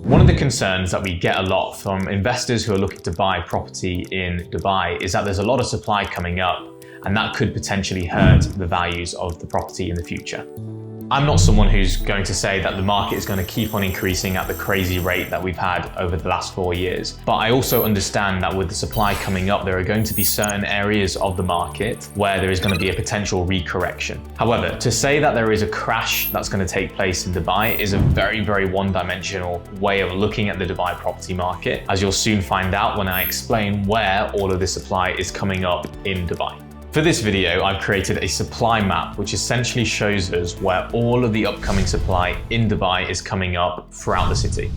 One of the concerns that we get a lot from investors who are looking to buy property in Dubai is that there's a lot of supply coming up, and that could potentially hurt the values of the property in the future. I'm not someone who's going to say that the market is going to keep on increasing at the crazy rate that we've had over the last 4 years. But I also understand that with the supply coming up, there are going to be certain areas of the market where there is going to be a potential recorrection. However, to say that there is a crash that's going to take place in Dubai is a very, very one-dimensional way of looking at the Dubai property market, as you'll soon find out when I explain where all of this supply is coming up in Dubai. For this video, I've created a supply map, which essentially shows us where all of the upcoming supply in Dubai is coming up throughout the city.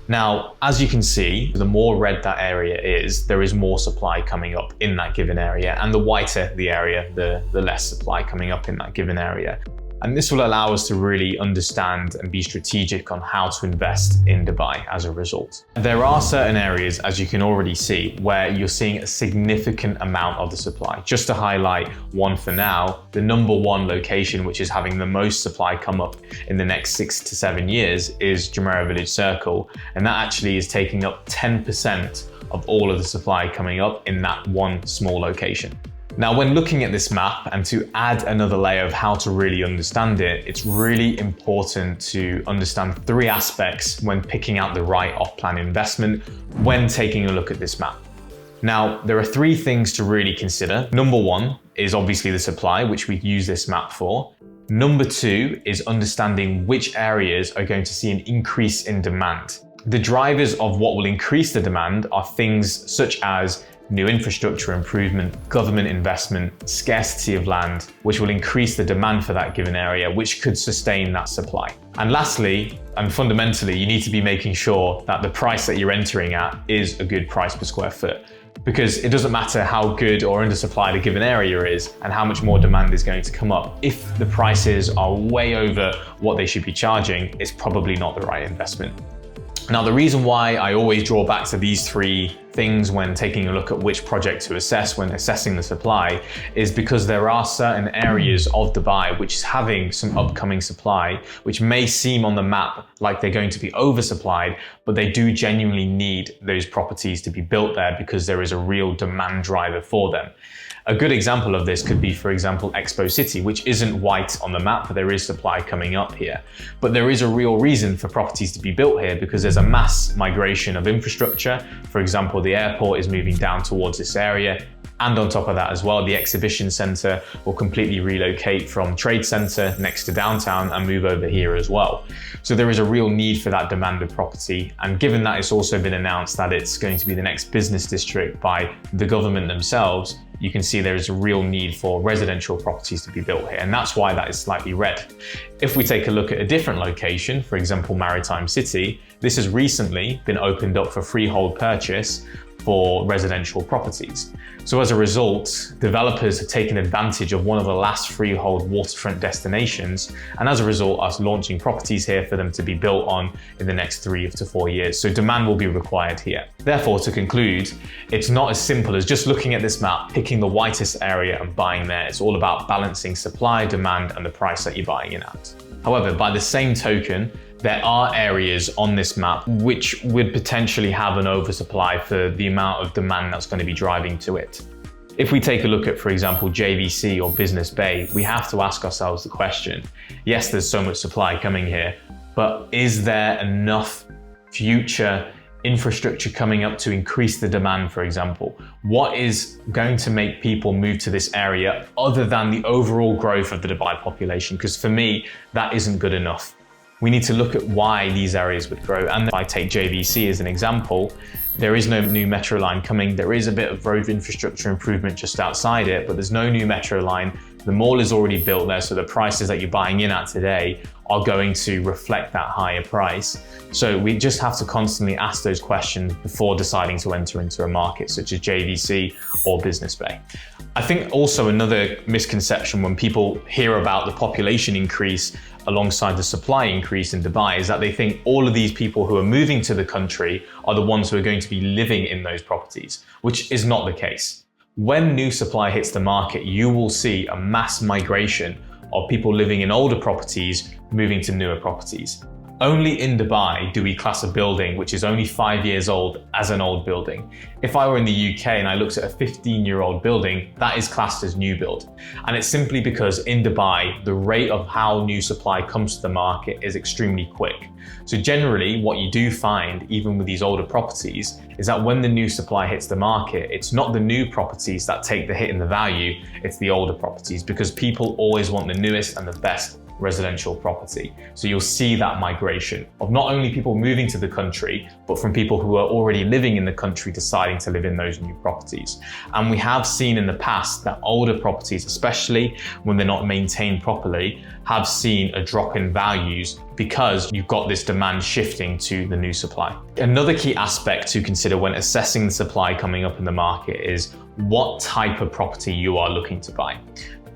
Now, as you can see, the more red that area is, there is more supply coming up in that given area, and the whiter the area, the less supply coming up in that given area. And this will allow us to really understand and be strategic on how to invest in Dubai as a result. There are certain areas, as you can already see, where you're seeing a significant amount of the supply. Just to highlight one for now, the number one location which is having the most supply come up in the next 6 to 7 years is Jumeirah Village Circle, and that actually is taking up 10% of all of the supply coming up in that one small location. Now, when looking at this map, and to add another layer of how to really understand it, it's really important to understand 3 aspects when picking out the right off-plan investment when taking a look at this map. Now, there are 3 things to really consider. Number 1 is obviously the supply, which we use this map for. Number 2 is understanding which areas are going to see an increase in demand. The drivers of what will increase the demand are things such as new infrastructure improvement, government investment, scarcity of land, which will increase the demand for that given area, which could sustain that supply. And lastly, and fundamentally, you need to be making sure that the price that you're entering at is a good price per square foot. Because it doesn't matter how good or undersupplied a given area is and how much more demand is going to come up. If the prices are way over what they should be charging, it's probably not the right investment. Now, the reason why I always draw back to these 3 things when taking a look at which project to assess when assessing the supply is because there are certain areas of Dubai which is having some upcoming supply, which may seem on the map like they're going to be oversupplied, but they do genuinely need those properties to be built there because there is a real demand driver for them. A good example of this could be, for example, Expo City, which isn't white on the map, but there is supply coming up here. But there is a real reason for properties to be built here because there's a mass migration of infrastructure. For example, the airport is moving down towards this area. And on top of that as well, the exhibition center will completely relocate from Trade Center next to downtown and move over here as well. So there is a real need for that demand of property. And given that it's also been announced that it's going to be the next business district by the government themselves, you can see there is a real need for residential properties to be built here. And that's why that is slightly red. If we take a look at a different location, for example, Maritime City, this has recently been opened up for freehold purchase for residential properties. So as a result, developers have taken advantage of one of the last freehold waterfront destinations, and as a result are launching properties here for them to be built on in the next 3 to 4 years. So demand will be required here. Therefore, to conclude, it's not as simple as just looking at this map, picking the whitest area and buying there. It's all about balancing supply, demand, and the price that you're buying in at. However, by the same token, there are areas on this map which would potentially have an oversupply for the amount of demand that's going to be driving to it. If we take a look at, for example, JVC or Business Bay, we have to ask ourselves the question, yes, there's so much supply coming here, but is there enough future infrastructure coming up to increase the demand, for example? What is going to make people move to this area other than the overall growth of the Dubai population? Because for me, that isn't good enough. We need to look at why these areas would grow. And if I take JVC as an example, there is no new metro line coming. There is a bit of road infrastructure improvement just outside it, but there's no new metro line. The mall is already built there, so the prices that you're buying in at today are going to reflect that higher price. So we just have to constantly ask those questions before deciding to enter into a market such as JVC or Business Bay. I think also another misconception when people hear about the population increase alongside the supply increase in Dubai is that they think all of these people who are moving to the country are the ones who are going to be living in those properties, which is not the case. When new supply hits the market, you will see a mass migration of people living in older properties moving to newer properties. Only in Dubai do we class a building which is only 5 years old as an old building. If I were in the UK and I looked at a 15-year-old building, that is classed as new build. And it's simply because in Dubai, the rate of how new supply comes to the market is extremely quick. So generally, what you do find, even with these older properties, is that when the new supply hits the market, it's not the new properties that take the hit in the value, it's the older properties, because people always want the newest and the best residential property. So you'll see that migration of not only people moving to the country, but from people who are already living in the country deciding to live in those new properties. And we have seen in the past that older properties, especially when they're not maintained properly, have seen a drop in values because you've got this demand shifting to the new supply. Another key aspect to consider when assessing the supply coming up in the market is what type of property you are looking to buy.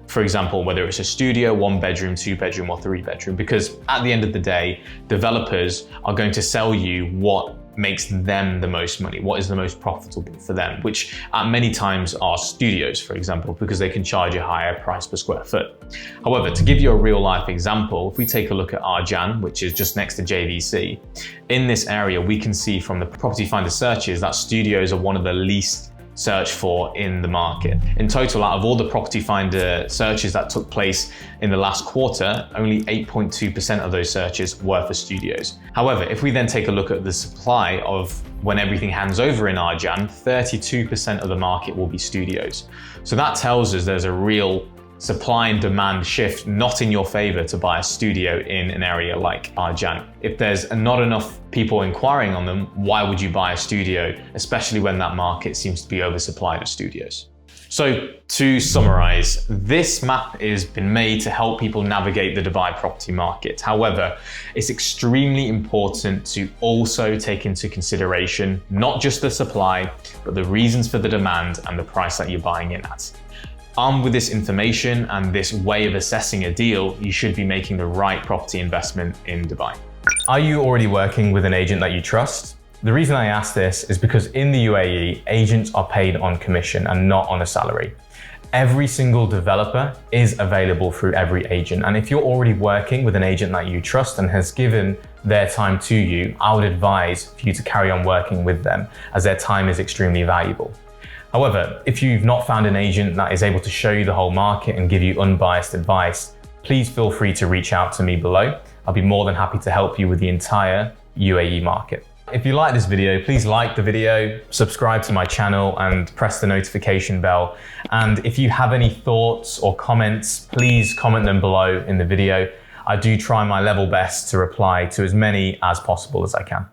For example, whether it's a studio, 1 bedroom, 2 bedroom, or 3 bedroom, because at the end of the day, developers are going to sell you what makes them the most money, what is the most profitable for them, which at many times are studios, for example, because they can charge a higher price per square foot. However, to give you a real life example, if we take a look at Arjan, which is just next to JVC, in this area, we can see from the Property Finder searches that studios are one of the least searched for in the market. In total, out of all the Property Finder searches that took place in the last quarter, only 8.2% of those searches were for studios. However, if we then take a look at the supply of when everything hands over in Arjan, 32% of the market will be studios. So that tells us there's a real supply and demand shift not in your favor to buy a studio in an area like Arjan. If there's not enough people inquiring on them, why would you buy a studio, especially when that market seems to be oversupplied of studios? So to summarize, this map has been made to help people navigate the Dubai property market. However, it's extremely important to also take into consideration not just the supply, but the reasons for the demand and the price that you're buying in at. Armed with this information and this way of assessing a deal, you should be making the right property investment in Dubai. Are you already working with an agent that you trust? The reason I ask this is because in the UAE, agents are paid on commission and not on a salary. Every single developer is available through every agent. And if you're already working with an agent that you trust and has given their time to you, I would advise for you to carry on working with them, as their time is extremely valuable. However, if you've not found an agent that is able to show you the whole market and give you unbiased advice, please feel free to reach out to me below. I'll be more than happy to help you with the entire UAE market. If you like this video, please like the video, subscribe to my channel and press the notification bell. And if you have any thoughts or comments, please comment them below in the video. I do try my level best to reply to as many as possible as I can.